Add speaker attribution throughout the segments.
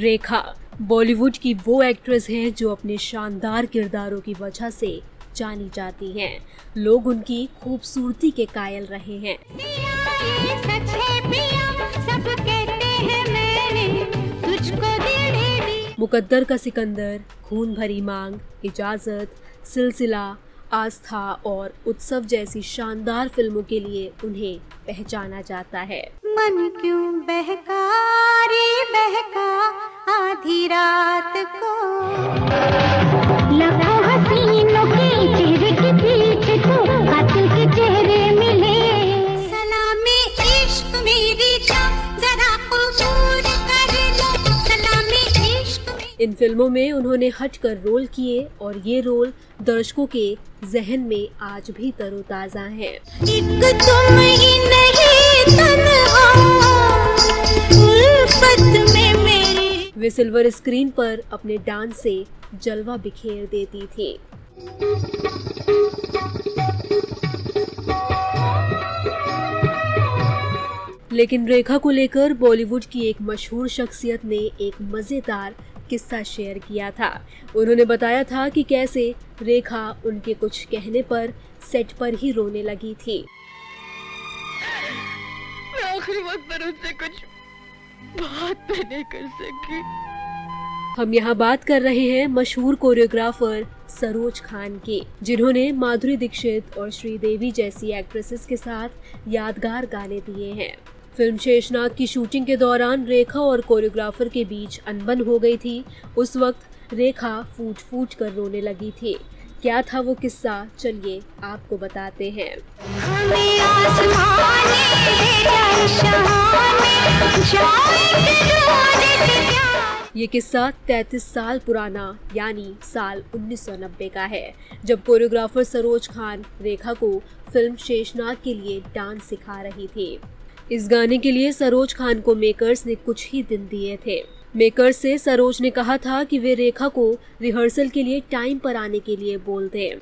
Speaker 1: रेखा बॉलीवुड की वो एक्ट्रेस हैं जो अपने शानदार किरदारों की वजह से जानी जाती हैं। लोग उनकी खूबसूरती के कायल रहे हैं। मुकद्दर का सिकंदर, खून भरी मांग, इजाजत, सिलसिला, आस्था और उत्सव जैसी शानदार फिल्मों के लिए उन्हें पहचाना जाता है।
Speaker 2: मन क्यों बहका रे बहका आधी रात को, लाखों हसीनों के चेहरे के पीछे तो कातिल के चेहरे मिले। सलामी इश्क मेरी जान जरा कबूल कर लो, सलामी इश्क।
Speaker 1: इन फिल्मों में उन्होंने हटकर रोल किए और ये रोल दर्शकों के जहन में आज भी तरोताजा हैं।
Speaker 2: एक तुम ही नहीं तन्हा उल्फत में मेरी।
Speaker 1: वे सिल्वर स्क्रीन पर अपने डांस से जलवा बिखेर देती थी। लेकिन रेखा को लेकर बॉलीवुड की एक मशहूर शख्सियत ने एक मजेदार किस्सा शेयर किया था। उन्होंने बताया था कि कैसे रेखा उनके कुछ कहने पर सेट पर ही रोने लगी थी।
Speaker 3: मैं आखिरी वक्त पर उससे कुछ बात भी नहीं कर सकी।
Speaker 1: हम यहाँ बात कर रहे हैं मशहूर कोरियोग्राफर सरोज खान की, जिन्होंने माधुरी दीक्षित और श्रीदेवी जैसी एक्ट्रेसेस के साथ यादगार गाने दिए हैं। फिल्म शेषनाग की शूटिंग के दौरान रेखा और कोरियोग्राफर के बीच अनबन हो गई थी। उस वक्त रेखा फूट फूट कर रोने लगी थी। क्या था वो किस्सा, चलिए आपको बताते हैं। ये किस्सा 33 साल पुराना यानी साल 1990 का है, जब कोरियोग्राफर सरोज खान रेखा को फिल्म शेषनाग के लिए डांस सिखा रही थी। इस गाने के लिए सरोज खान को मेकर्स ने कुछ ही दिन दिए थे। मेकर्स से सरोज ने कहा था कि वे रेखा को रिहर्सल के लिए टाइम पर आने के लिए बोल दें।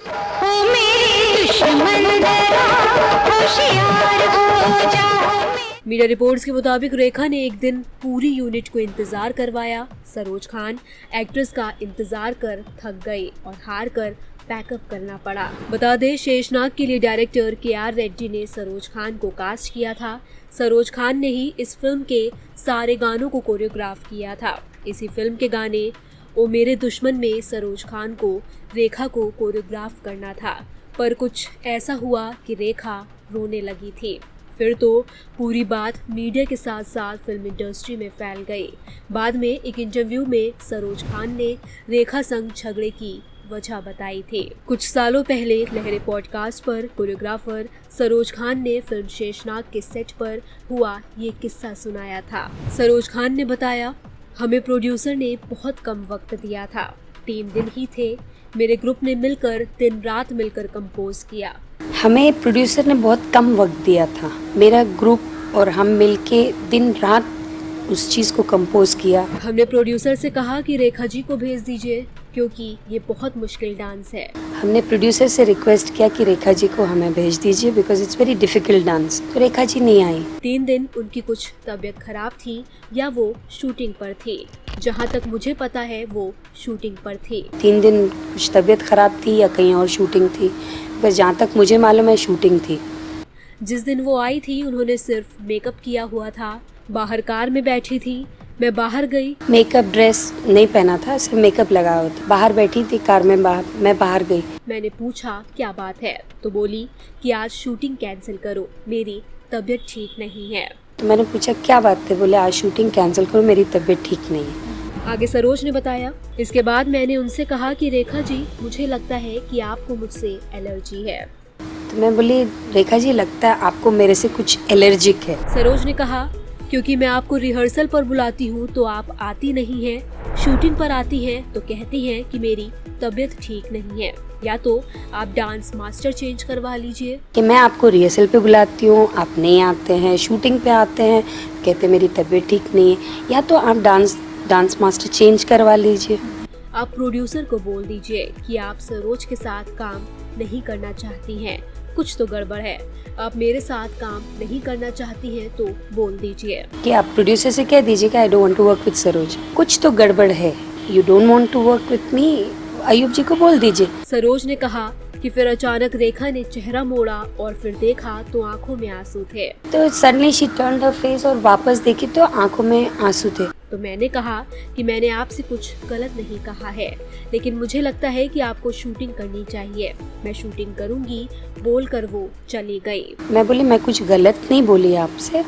Speaker 1: मीडिया रिपोर्ट्स के मुताबिक रेखा ने एक दिन पूरी यूनिट को इंतजार करवाया। सरोज खान एक्ट्रेस का इंतजार कर थक गई और हार कर पैकअप करना पड़ा। बता दें, शेषनाग के लिए डायरेक्टर KR रेड्डी ने सरोज खान को कास्ट किया था। सरोज खान ने ही इस फिल्म के सारे गानों को कोरियोग्राफ किया था। इसी फिल्म के गाने ओ मेरे दुश्मन में सरोज खान को रेखा को कोरियोग्राफ करना था, पर कुछ ऐसा हुआ कि रेखा रोने लगी थी। फिर तो पूरी बात मीडिया के साथ साथ फिल्म इंडस्ट्री में फैल गई। बाद में एक इंटरव्यू में सरोज खान ने रेखा संग झगड़े की वजह बताई थी। कुछ सालों पहले लहरे पॉडकास्ट पर कोरियोग्राफर सरोज खान ने फिल्म शेषनाग के सेट पर हुआ ये किस्सा सुनाया था। सरोज खान ने बताया, हमें प्रोड्यूसर ने बहुत कम वक्त दिया था, 3 दिन ही थे। मेरे ग्रुप ने मिलकर दिन रात मिलकर कंपोज किया।
Speaker 4: हमें प्रोड्यूसर ने बहुत कम वक्त दिया था। मेरा ग्रुप और हम मिलके दिन रात उस चीज़ को कंपोज किया।
Speaker 1: हमने प्रोड्यूसर से कहा कि रेखा जी को भेज दीजिए, क्योंकि ये बहुत मुश्किल डांस है।
Speaker 4: हमने प्रोड्यूसर से रिक्वेस्ट किया कि रेखा जी को हमें भेज दीजिए, because it's very difficult dance. तो रेखा जी नहीं आई।
Speaker 1: 3 दिन उनकी कुछ तबीयत खराब थी या वो शूटिंग पर थी। जहाँ तक मुझे पता है वो शूटिंग पर थी।
Speaker 4: 3 दिन कुछ तबीयत खराब थी या कहीं और शूटिंग थी, बस जहाँ तक मुझे मालूम है शूटिंग थी।
Speaker 1: जिस दिन वो आई थी उन्होंने सिर्फ मेकअप किया हुआ था, बाहर कार में बैठी थी। मैं बाहर गई,
Speaker 4: मेकअप ड्रेस नहीं पहना था, सिर्फ मेकअप लगा हुआ था। बाहर बैठी थी कार में, मैं बाहर गई।
Speaker 1: मैंने पूछा क्या बात है, तो बोली कि आज शूटिंग कैंसिल करो, मेरी तबीयत ठीक नहीं है।
Speaker 4: तो मैंने पूछा क्या बात है, बोले आज शूटिंग कैंसिल करो, मेरी तबीयत ठीक नहीं है।
Speaker 1: आगे सरोज ने बताया, इसके बाद मैंने उनसे कहा कि रेखा जी, मुझे लगता है कि आपको मुझसे एलर्जी है।
Speaker 4: तो मैं बोली, रेखा जी लगता है आपको मेरे से कुछ एलर्जिक है।
Speaker 1: सरोज ने कहा, क्योंकि मैं आपको रिहर्सल पर बुलाती हूँ तो आप आती नहीं हैं, शूटिंग पर आती हैं तो कहती हैं कि मेरी तबीयत ठीक नहीं है, या तो आप डांस मास्टर चेंज करवा लीजिए।
Speaker 4: कि मैं आपको रिहर्सल पे बुलाती हूँ, आप नहीं आते हैं, शूटिंग पे आते हैं, कहते मेरी तबीयत ठीक नहीं है, या तो आप डांस मास्टर चेंज करवा लीजिए।
Speaker 1: आप प्रोड्यूसर को बोल दीजिए कि आप सरोज के साथ काम नहीं करना चाहती हैं, कुछ तो गड़बड़ है। आप मेरे साथ काम नहीं करना चाहती हैं तो बोल दीजिए।
Speaker 4: कि आप प्रोड्यूसर से कह दीजिए कि I don't want to work with Saroj, कुछ तो गड़बड़ है, you don't want to work with me, Ayub ji को बोल दीजिए।
Speaker 1: सरोज ने कहा कि फिर अचानक रेखा ने चेहरा मोड़ा और फिर देखा तो आंखों में आंसू थे।
Speaker 4: तो suddenly she turned her face और वापस देखी तो आंखों में आंसू थे।
Speaker 1: तो मैंने कहा कि मैंने आपसे कुछ गलत नहीं कहा है, लेकिन मुझे लगता है कि आपको शूटिंग करनी चाहिए, मैं शूटिंग करूंगी, बोलकर वो चली गई।
Speaker 4: मैं बोली मैं कुछ गलत नहीं बोली आपसे,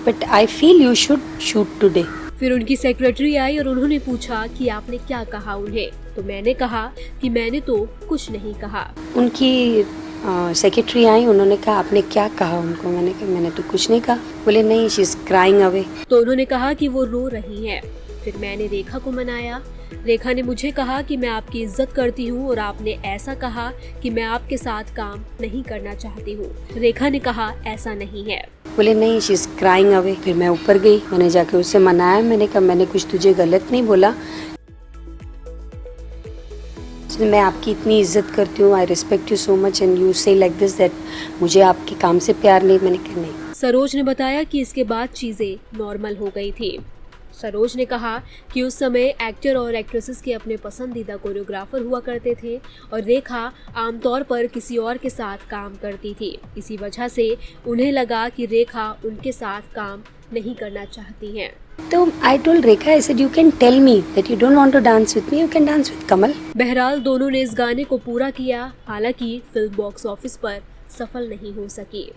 Speaker 4: but I feel you should shoot today.
Speaker 1: फिर उनकी सेक्रेटरी आई और उन्होंने पूछा कि आपने क्या कहा उन्हें। तो मैंने कहा कि मैंने तो कुछ नहीं कहा।
Speaker 4: उनकी सेक्रेटरी आई, उन्होंने कहा आपने क्या कहा उनको? मैंने कहा मैंने तो कुछ नहीं कहा। बोले नहीं, शी इज क्राइंग अवे।
Speaker 1: तो उन्होंने कहा कि वो रो रही हैं। फिर मैंने रेखा को मनाया। रेखा ने मुझे कहा कि मैं आपकी इज्जत करती हूँ और आपने ऐसा कहा कि मैं आपके साथ काम नहीं करना चाहती हूँ। रेखा ने कहा ऐसा नहीं है।
Speaker 4: बोले नहीं, शी इज क्राइंग अवे। फिर मैं ऊपर गई, मैंने जाके उससे मनाया, मैंने कहा मैंने कुछ तुझे गलत नहीं बोला, मैं आपकी इतनी इज्जत करती हूँ, I respect you so much and you से लाइक दिस दैट मुझे आपके काम से प्यार नहीं। मैंने कहा नहीं।
Speaker 1: सरोज ने बताया कि इसके बाद चीजें नॉर्मल हो गई थी। सरोज ने कहा कि उस समय एक्टर और एक्ट्रेसेस के अपने पसंदीदा कोरियोग्राफर हुआ करते थे और रेखा आमतौर पर किसी और के साथ काम करती थी। इसी वजह से उन्हें लगा कि रेखा उनके साथ काम नहीं करना चाहती हैं।
Speaker 4: तो I told Rekha, I said you can tell me that you don't want to dance with me, you can dance with Kamal.
Speaker 1: बहरहाल दोनों ने इस गाने को पूरा किया, हालांकि फिल्म बॉक्स ऑफिस पर सफल नहीं हो सकी।